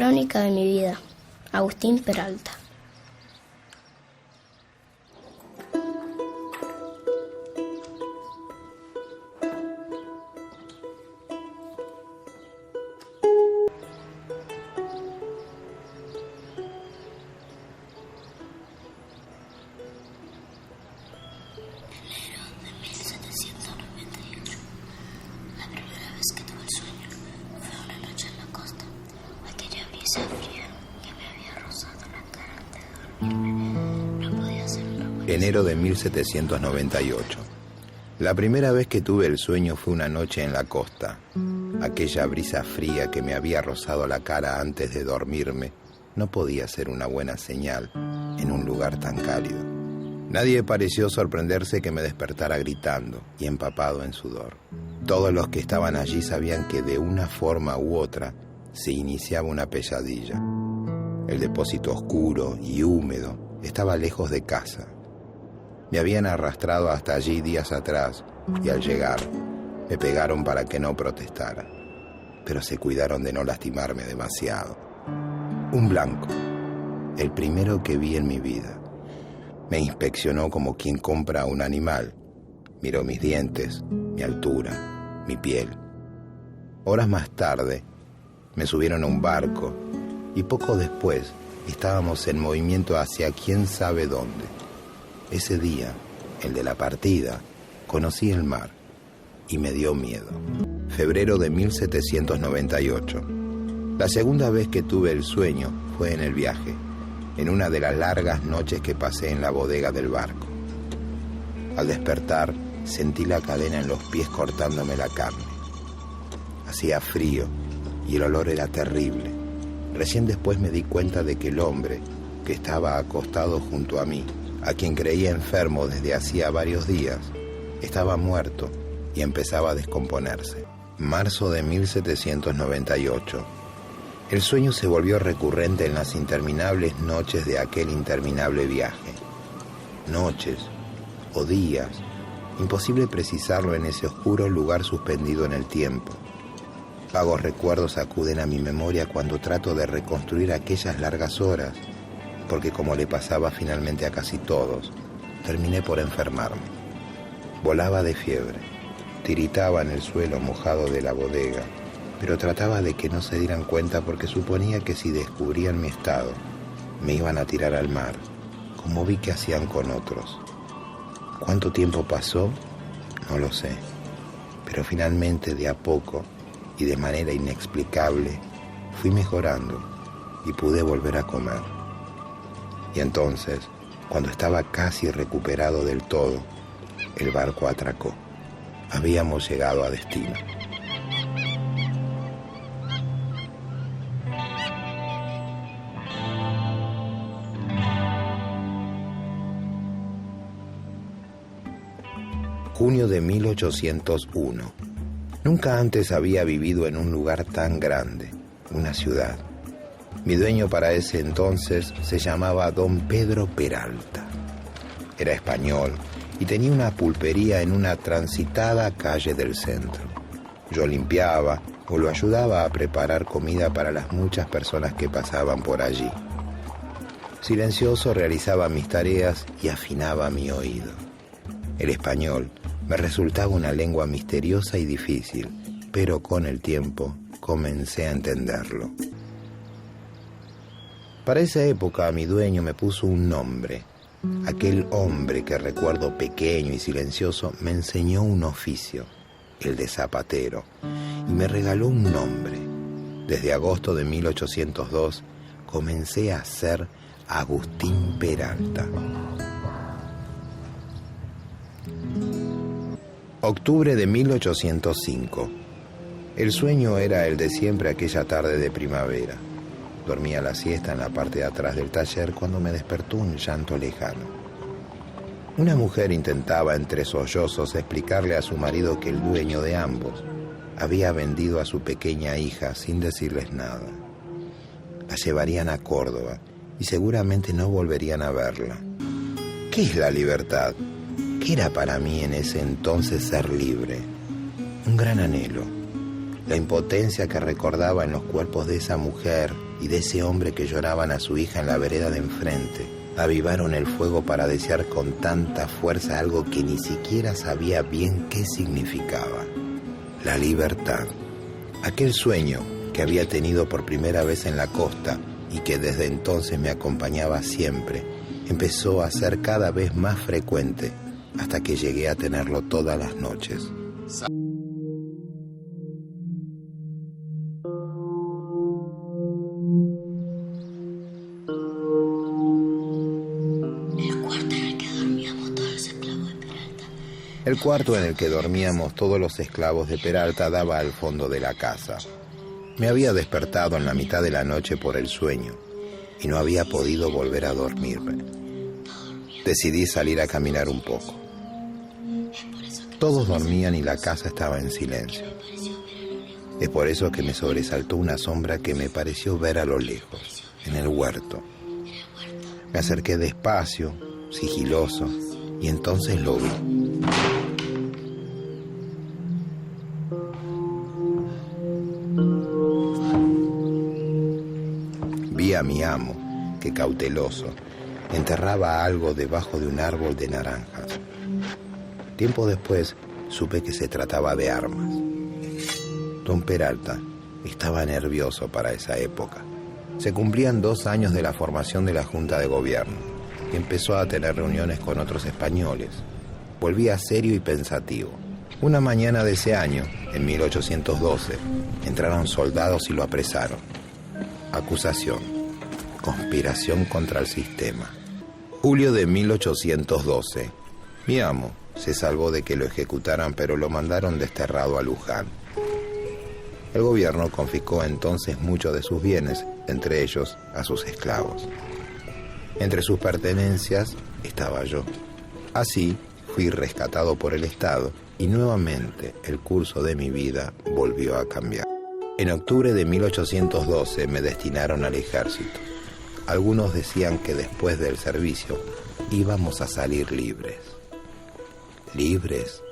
Crónica de mi vida, Agustín Peralta. Enero de 1798. La primera vez que tuve el sueño fue una noche en la costa. Aquella brisa fría que me había rozado la cara antes de dormirme no podía ser una buena señal en un lugar tan cálido. Nadie pareció sorprenderse que me despertara gritando y empapado en sudor. Todos los que estaban allí sabían que de una forma u otra se iniciaba una pesadilla. El depósito oscuro y húmedo estaba lejos de casa. Me habían arrastrado hasta allí días atrás y al llegar me pegaron para que no protestara, pero se cuidaron de no lastimarme demasiado. Un blanco, el primero que vi en mi vida. Me inspeccionó como quien compra un animal. Miró mis dientes, mi altura, mi piel. Horas más tarde me subieron a un barco y poco después estábamos en movimiento hacia quién sabe dónde. Ese día, el de la partida, conocí el mar y me dio miedo. Febrero de 1798. La segunda vez que tuve el sueño fue en el viaje, en una de las largas noches que pasé en la bodega del barco. Al despertar, sentí la cadena en los pies cortándome la carne. Hacía frío y el olor era terrible. Recién después me di cuenta de que el hombre que estaba acostado junto a mí, a quien creía enfermo desde hacía varios días, estaba muerto y empezaba a descomponerse. Marzo de 1798. El sueño se volvió recurrente en las interminables noches de aquel interminable viaje. Noches o días, imposible precisarlo en ese oscuro lugar suspendido en el tiempo. Vagos recuerdos acuden a mi memoria cuando trato de reconstruir aquellas largas horas, porque como le pasaba finalmente a casi todos, terminé por enfermarme. Volaba de fiebre, tiritaba en el suelo mojado de la bodega, pero trataba de que no se dieran cuenta porque suponía que si descubrían mi estado, me iban a tirar al mar, como vi que hacían con otros. ¿Cuánto tiempo pasó? No lo sé, pero finalmente de a poco y de manera inexplicable fui mejorando y pude volver a comer. Y entonces, cuando estaba casi recuperado del todo, el barco atracó. Habíamos llegado a destino. Junio de 1801. Nunca antes había vivido en un lugar tan grande, una ciudad. Mi dueño para ese entonces se llamaba Don Pedro Peralta. Era español y tenía una pulpería en una transitada calle del centro. Yo limpiaba o lo ayudaba a preparar comida para las muchas personas que pasaban por allí. Silencioso realizaba mis tareas y afinaba mi oído. El español me resultaba una lengua misteriosa y difícil, pero con el tiempo comencé a entenderlo. Para esa época mi dueño me puso un nombre. Aquel hombre que recuerdo pequeño y silencioso me enseñó un oficio, el de zapatero, y me regaló un nombre. Desde agosto de 1802 comencé a ser Agustín Peralta. Octubre de 1805. El sueño era el de siempre aquella tarde de primavera. Dormía la siesta en la parte de atrás del taller cuando me despertó un llanto lejano. Una mujer intentaba entre sollozos explicarle a su marido que el dueño de ambos había vendido a su pequeña hija sin decirles nada. La llevarían a Córdoba y seguramente no volverían a verla. ¿Qué es la libertad? ¿Qué era para mí en ese entonces ser libre? Un gran anhelo. La impotencia que recordaba en los cuerpos de esa mujer y de ese hombre que lloraban a su hija en la vereda de enfrente, avivaron el fuego para desear con tanta fuerza algo que ni siquiera sabía bien qué significaba: la libertad. Aquel sueño que había tenido por primera vez en la costa y que desde entonces me acompañaba siempre, empezó a ser cada vez más frecuente hasta que llegué a tenerlo todas las noches. El cuarto en el que dormíamos todos los esclavos de Peralta daba al fondo de la casa. Me había despertado en la mitad de la noche por el sueño y no había podido volver a dormirme. Decidí salir a caminar un poco. Todos dormían y la casa estaba en silencio. Es por eso que me sobresaltó una sombra que me pareció ver a lo lejos, en el huerto. Me acerqué despacio, sigiloso, y entonces lo vi. Vi a mi amo, que cauteloso, enterraba algo debajo de un árbol de naranjas. Tiempo después supe que se trataba de armas. Don Peralta estaba nervioso para esa época. Se cumplían 2 años de la formación de la Junta de Gobierno y empezó a tener reuniones con otros españoles. Volvía serio y pensativo. Una mañana de ese año, en 1812, entraron soldados y lo apresaron. Acusación: conspiración contra el sistema. Julio de 1812. Mi amo se salvó de que lo ejecutaran, pero lo mandaron desterrado a Luján. El gobierno confiscó entonces muchos de sus bienes, entre ellos a sus esclavos. Entre sus pertenencias estaba yo. Así fui rescatado por el Estado y nuevamente el curso de mi vida volvió a cambiar. En octubre de 1812 me destinaron al ejército. Algunos decían que después del servicio íbamos a salir libres. ¿Libres?